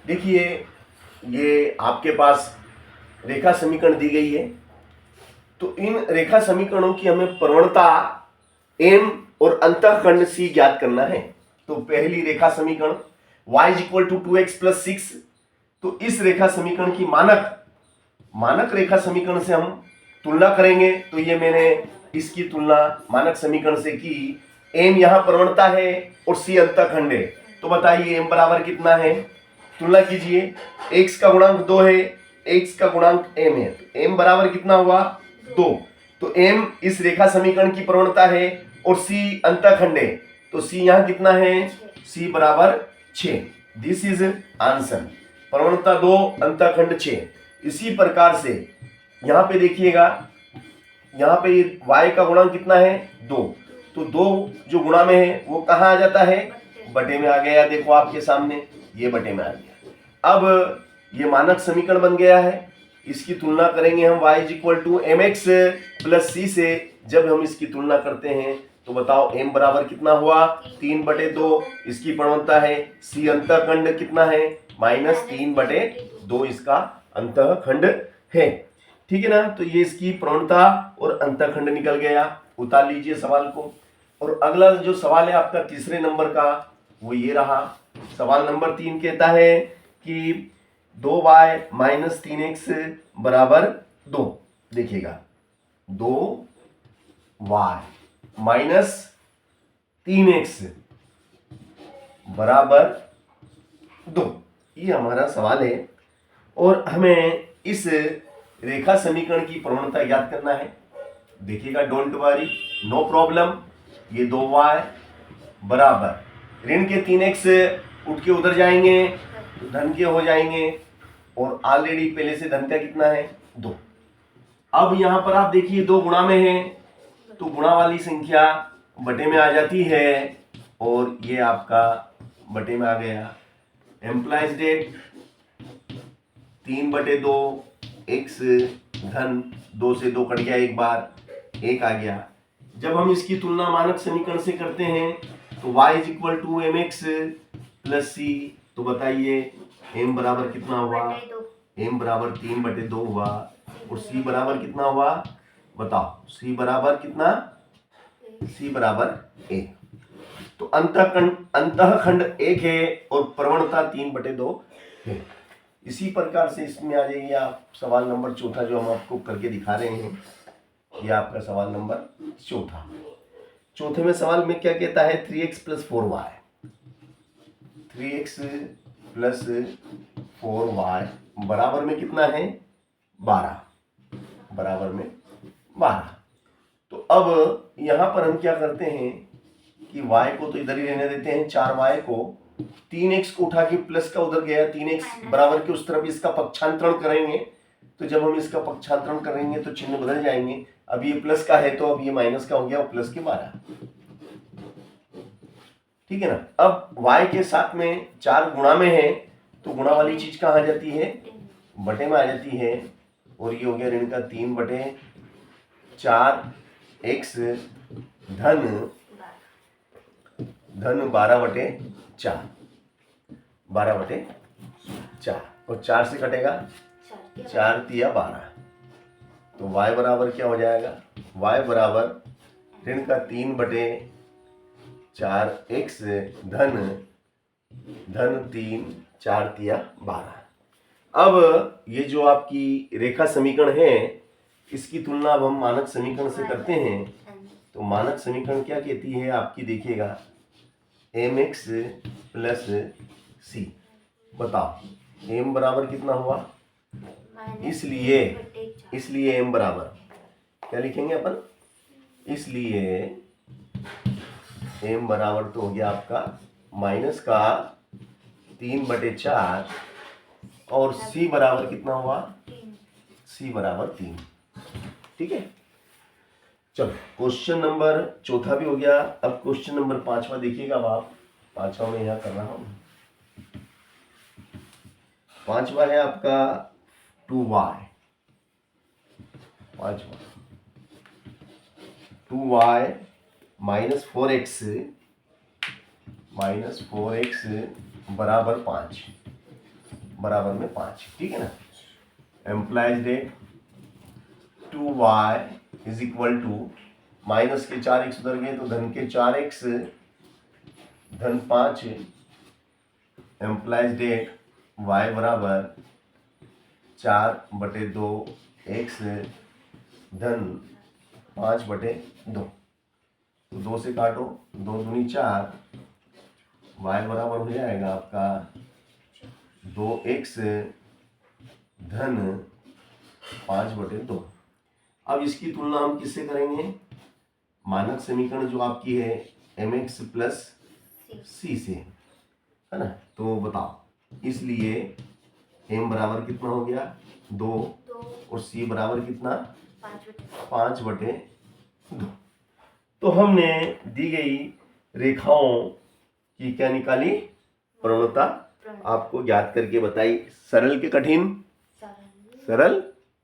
देखिए, ये आपके पास रेखा समीकरण दी गई है, तो इन रेखा समीकरणों की हमें प्रवणता एम और अंतःखंड सी ज्ञात करना है। तो पहली रेखा समीकरण y equal to 2x plus 6, तो इस रेखा समीकरण की मानक रेखा समीकरण से हम तुलना करेंगे। तो ये मैंने इसकी तुलना मानक समीकरण से की। एम यहां प्रवणता है और सी अंतःखंड है, तो बताइए एम बराबर कितना है। तुलना कीजिए, x का गुणांक 2 है, x का गुणांक m है, तो m बराबर कितना हुआ 2। तो m इस रेखा समीकरण की प्रवणता है और c अंतःखंड है, तो c यहां कितना है, c बराबर 6। This is answer. प्रवणता 2, अंतःखंड 6। इसी प्रकार से यहां पे देखिएगा, यहां पे y का गुणांक कितना है 2, तो 2 जो गुणा में है वो कहां आ जाता है, बटे में आ गया। देखो आपके सामने ये बटे में आ गया। अब ये मानक समीकरण बन गया है। इसकी तुलना करेंगे हम y equal to m x plus c से। जब हम इसकी तुलना करते हैं तो बताओ m बराबर कितना हुआ, 3/2। इसकी प्रवणता है, c अंतःखंड कितना है, -3/2 इसका अंतःखंड है। ठीक है ना, तो ये इसकी प्रवणता और अंतःखंड निकल गया। उतार लीजिए सवाल को। और अगला जो सवाल है आपका तीसरे नंबर का, वो ये रहा। सवाल नंबर 3 कहता है कि 2y माइनस 3x बराबर 2। देखिएगा, 2y माइनस 3x बराबर 2, ये हमारा सवाल है। और हमें इस रेखा समीकरण की प्रवणता ज्ञात करना है। देखिएगा, डोंट वरी, नो प्रॉब्लम। ये 2y बराबर ऋण के 3x उठ के उधर जाएंगे तो धन के हो जाएंगे, और ऑलरेडी पहले से धन का कितना है 2। अब यहां पर आप देखिए 2 गुणा में है, तो गुणा वाली संख्या बटे में आ जाती है, और ये आपका बटे में आ गया। एम्प्लाइज डेट 3/2, x धन 2 से 2 कट गया, एक बार 1 आ गया। जब हम इसकी तुलना मानक समीकरण से करते हैं तो y equal to m x plus c, तो बताइए m बराबर कितना हुआ, m बराबर 3/2 हुआ, और c बराबर कितना हुआ, बताओ c बराबर कितना, c बराबर 1। तो अंतःखंड 1 है और प्रवणता 3/2 है। इसी प्रकार से इसमें आ जाइए आप सवाल नंबर 4 जो हम आपको करके दिखा रहे हैं। यह आपका सवाल नंबर 4। चौथे में सवाल में क्या कहता है, 3x plus 4y, 3x plus 4y बराबर में कितना है 12, बराबर में 12। तो अब यहां पर हम क्या करते हैं कि y को तो इधर ही रहने देते हैं, 4y को 3x को उठा के प्लस का उधर गया, 3x बराबर के उस तरफ इसका पक्षांतरण करेंगे। तो जब हम इसका पक्षांतरण करेंगे तो चिन्ह बदल जाएंगे। अब ये प्लस का है तो अब ये माइनस का हो गया, और प्लस के 12। ठीक है ना। अब y के साथ में 4 गुणा में है, तो गुणा वाली चीज कहाँ आ जाती है, बटे में आ जाती है, और ये हो गया ऋण का 3/4 x धन 12/4, 12/4, और 4 से कटेगा 4 तिया 12। तो y बराबर क्या हो जाएगा, y बराबर ऋण का 3/4 x धन 3, 4 तिया 12। अब ये जो आपकी रेखा समीकरण है, इसकी तुलना अब हम मानक समीकरण से करते हैं। तो मानक समीकरण क्या कहती है आपकी, देखिएगा mx प्लस सी, बताओ m बराबर कितना हुआ, इसलिए m बराबर क्या लिखेंगे अपन, इसलिए m बराबर तो हो गया आपका माइनस का 3/4, और c बराबर कितना हुआ, c बराबर 3। ठीक है, चलो क्वेश्चन नंबर 4 भी हो गया। अब क्वेश्चन नंबर 5 देखिएगा आप, 5 में यहां कर रहा हूं। 5 है आपका 2y, 2y माइनस 4x बराबर 5। बराबर में 5, ठीक है ना। Implies that 2y is equal to minus के 4x उधर गए तो धन के 4x धन 5, एम्प्लाइज डेट y बराबर 4/2 x धन 5/2, तो 2 से काटो, 2 दूनी 4, y बराबर हो जाएगा आपका 2x धन 5/2। अब इसकी तुलना हम किससे करेंगे, मानक समीकरण जो आपकी है mx प्लस c से, है ना। तो बताओ, इसलिए m बराबर कितना हो गया 2 और c बराबर कितना 5/2। तो हमने दी गई रेखाओं की क्या निकाली, प्रवणता आपको ज्ञात करके बताई। सरल के कठिन, सरल